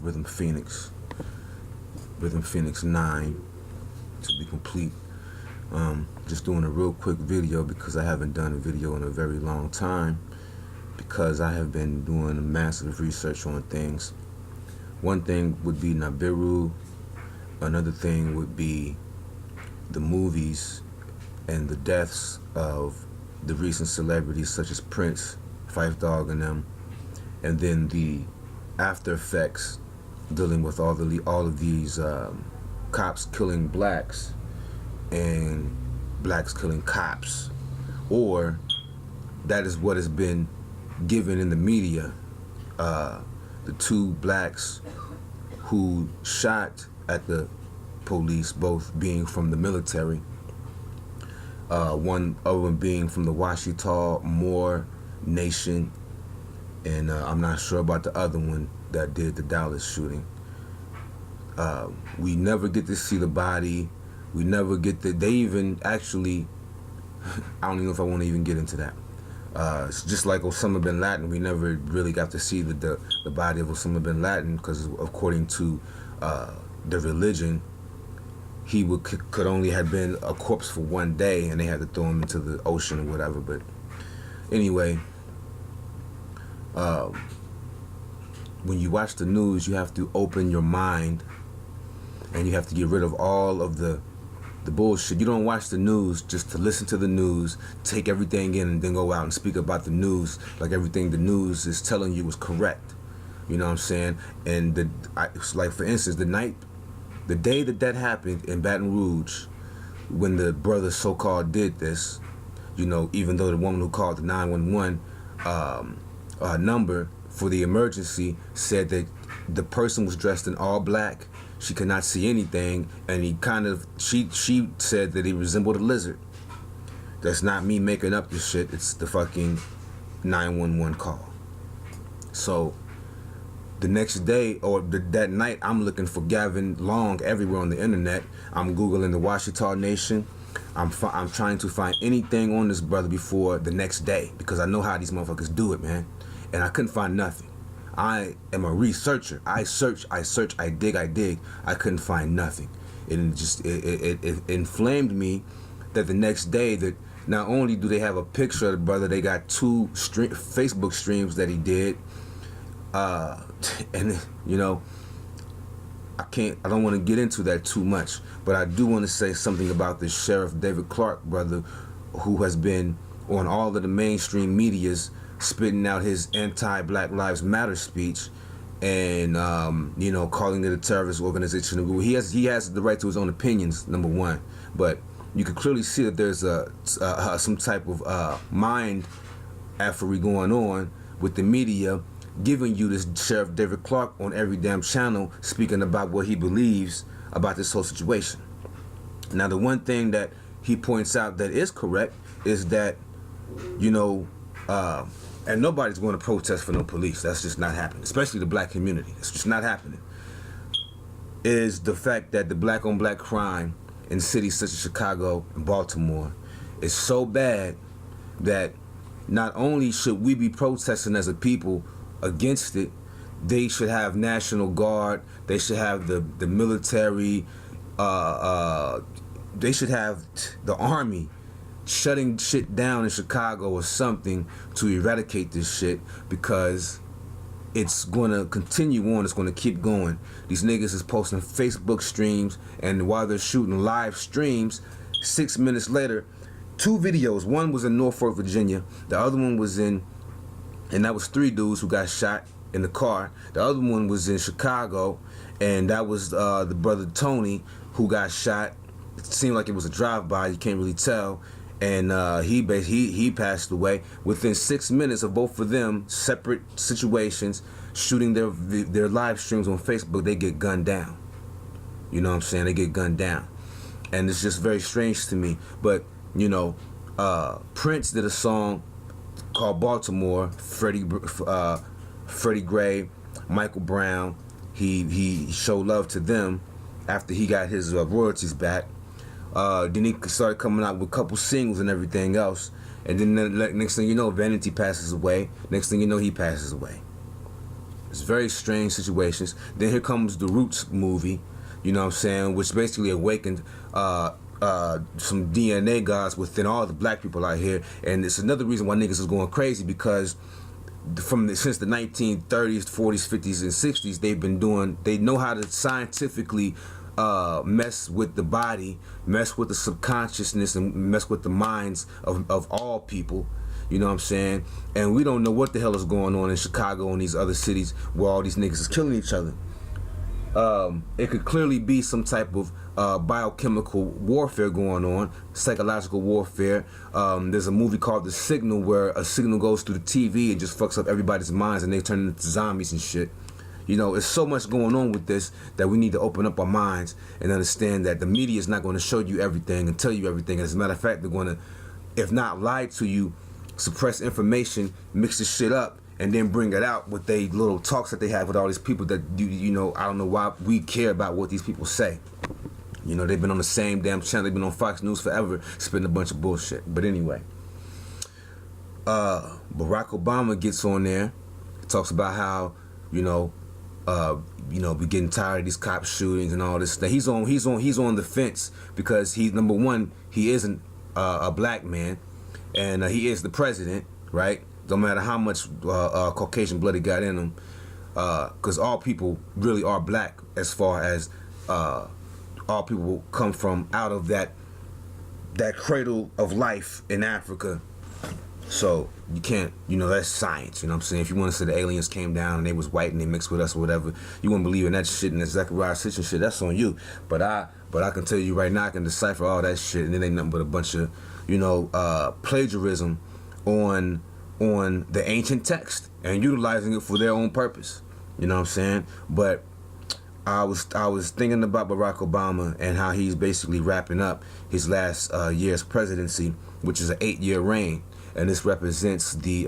Rhythm Phoenix 9 to be complete. Just doing a real quick video because I haven't done a video in a very long time, because I have been doing a massive research on things. One thing would be Nibiru, another thing would be the movies and the deaths of the recent celebrities such as Prince, Phife Dawg and them, and then the after effects dealing with all of these cops killing blacks and blacks killing cops, or that is what has been given in the media. The two blacks who shot at the police, both being from the military, one of them being from the Washita Moor Nation, and I'm not sure about the other one that did the Dallas shooting. We never get to see the body. We never get to, they even actually, I don't even know if I want to even get into that. It's just like Osama bin Laden. We never really got to see the body of Osama bin Laden, because according to the religion, he could only have been a corpse for one day, and they had to throw him into the ocean or whatever. But anyway, when you watch the news, you have to open your mind, and you have to get rid of all of the bullshit. You don't watch the news just to listen to the news, take everything in, and then go out and speak about the news like everything the news is telling you is correct. You know what I'm saying? And like for instance, the day that happened in Baton Rouge, when the brother so-called did this, you know, even though the woman who called the 911 number for the emergency said that the person was dressed in all black, she could not see anything, and she said that he resembled a lizard. That's not me making up this shit. It's the fucking 911 call. So the next day, or that night, I'm looking for Gavin Long everywhere on the internet. I'm Googling the Washita Nation. I'm trying to find anything on this brother before the next day, because I know how these motherfuckers do it, man. And I couldn't find nothing. I am a researcher. I search, I dig. I couldn't find nothing. It inflamed me that the next day, that not only do they have a picture of the brother, they got two Facebook streams that he did. And you know, I don't want to get into that too much, but I do want to say something about this Sheriff David Clark brother, who has been on all of the mainstream medias spitting out his anti-Black Lives Matter speech, and you know, calling it a terrorist organization. He has the right to his own opinions, number one, but you can clearly see that there's some type of mind affery going on with the media, giving you this Sheriff David Clark on every damn channel, speaking about what he believes about this whole situation. Now, the one thing that he points out that is correct is that, you know, and nobody's going to protest for no police. That's just not happening, especially the black community. It's just not happening. Is the fact that the black on black crime in cities such as Chicago and Baltimore is so bad that not only should we be protesting as a people against it, they should have National Guard, they should have the military, they should have the army shutting shit down in Chicago or something to eradicate this shit, because it's going to continue on. It's going to keep going. These niggas is posting Facebook streams, and while they're shooting live streams, 6 minutes later, two videos. One was in Norfolk, Virginia. The other one was and that was 3 dudes who got shot in the car. The other one was in Chicago, and that was the brother Tony who got shot. It seemed like it was a drive-by. You can't really tell. And he passed away within 6 minutes of both of them, separate situations, shooting their live streams on Facebook. They get gunned down. You know what I'm saying? They get gunned down, and it's just very strange to me. But you know, Prince did a song called Baltimore. Freddie Gray, Michael Brown. He showed love to them after he got his royalties back. Then he started coming out with a couple singles and everything else, and then the next thing you know, Vanity passes away. Next thing you know, he passes away. It's very strange situations. Then here comes the Roots movie, you know what I'm saying, which basically awakened some DNA gods within all the black people out here. And it's another reason why niggas is going crazy, because since the 1930s, 40s, 50s, and 60s, they know how to scientifically mess with the body, mess with the subconsciousness, and mess with the minds of all people. You know what I'm saying? And we don't know what the hell is going on in Chicago and these other cities where all these niggas is killing each other. It could clearly be some type of biochemical warfare going on, psychological warfare. There's a movie called The Signal, where a signal goes through the TV and just fucks up everybody's minds and they turn into zombies and shit. You know, there's so much going on with this that we need to open up our minds and understand that the media is not going to show you everything and tell you everything. As a matter of fact, they're going to, if not lie to you, suppress information, mix the shit up, and then bring it out with they little talks that they have with all these people that, you know, I don't know why we care about what these people say. You know, they've been on the same damn channel, they've been on Fox News forever, spitting a bunch of bullshit. But anyway, Barack Obama gets on there, talks about how, you know, we getting tired of these cop shootings and all this stuff. He's on the fence because he's, number one, he isn't a black man, and he is the president, right? Don't matter how much Caucasian blood he got in him, because all people really are black, as far as all people come from out of that cradle of life in Africa. So you can't, you know, that's science, you know what I'm saying? If you want to say the aliens came down and they was white and they mixed with us or whatever, you wouldn't believe in that shit and that Zechariah Sitchin shit, that's on you. But I can tell you right now, I can decipher all that shit, and it ain't nothing but a bunch of, you know, plagiarism on the ancient text and utilizing it for their own purpose. You know what I'm saying? But I was thinking about Barack Obama and how he's basically wrapping up his last year's presidency, which is an 8-year reign, and this represents the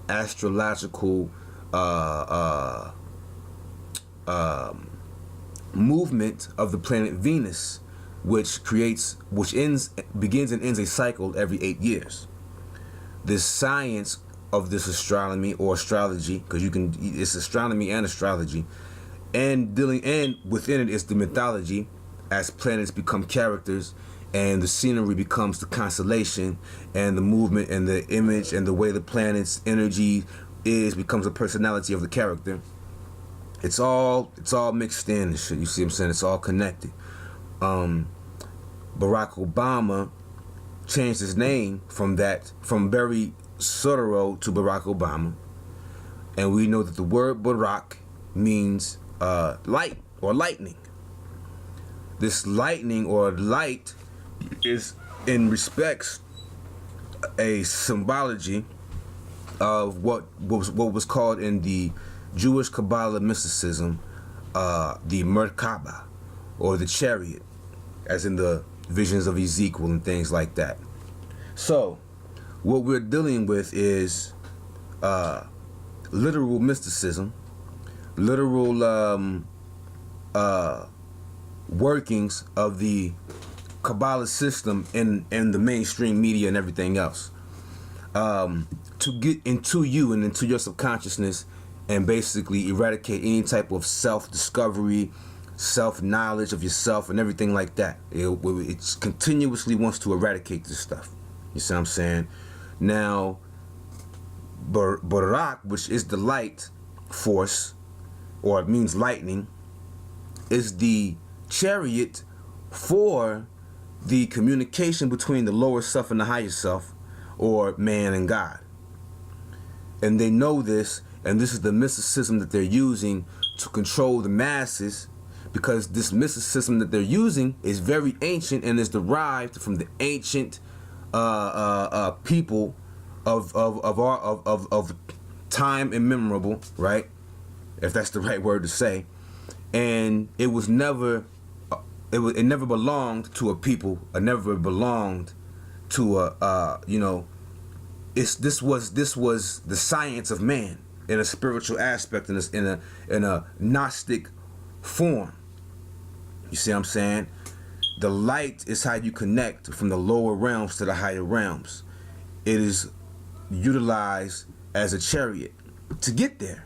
astrological movement of the planet Venus, which begins and ends a cycle every 8 years. This science of this astronomy or astrology, because it's astronomy and astrology, and within it is the mythology, as planets become characters and the scenery becomes the constellation, and the movement and the image and the way the planet's energy becomes a personality of the character. It's all mixed in and shit. You see what I'm saying? It's all connected. Barack Obama changed his name from Barry Soetoro to Barack Obama, and we know that the word Barack means light or lightning. This lightning or light is, in respects, a symbology of what was called in the Jewish Kabbalah mysticism the Merkaba, or the chariot, as in the visions of Ezekiel and things like that. So what we're dealing with is literal mysticism, literal workings of the Kabbalah system in the mainstream media and everything else, to get into you and into your subconsciousness and basically eradicate any type of self-discovery, self-knowledge of yourself and everything like that. It continuously wants to eradicate this stuff. You see what I'm saying? Now, Barak, which is the light force, or it means lightning, is the chariot for the communication between the lower self and the higher self, or man and God. And they know this, and this is the mysticism that they're using to control the masses, because this mysticism that they're using is very ancient and is derived from the ancient people of time immemorable, right? If that's the right word to say. And it was never, it never belonged to a people. It never belonged to a, this was the science of man in a spiritual aspect, in a Gnostic form. You see what I'm saying? The light is how you connect from the lower realms to the higher realms. It is utilized as a chariot. to get there.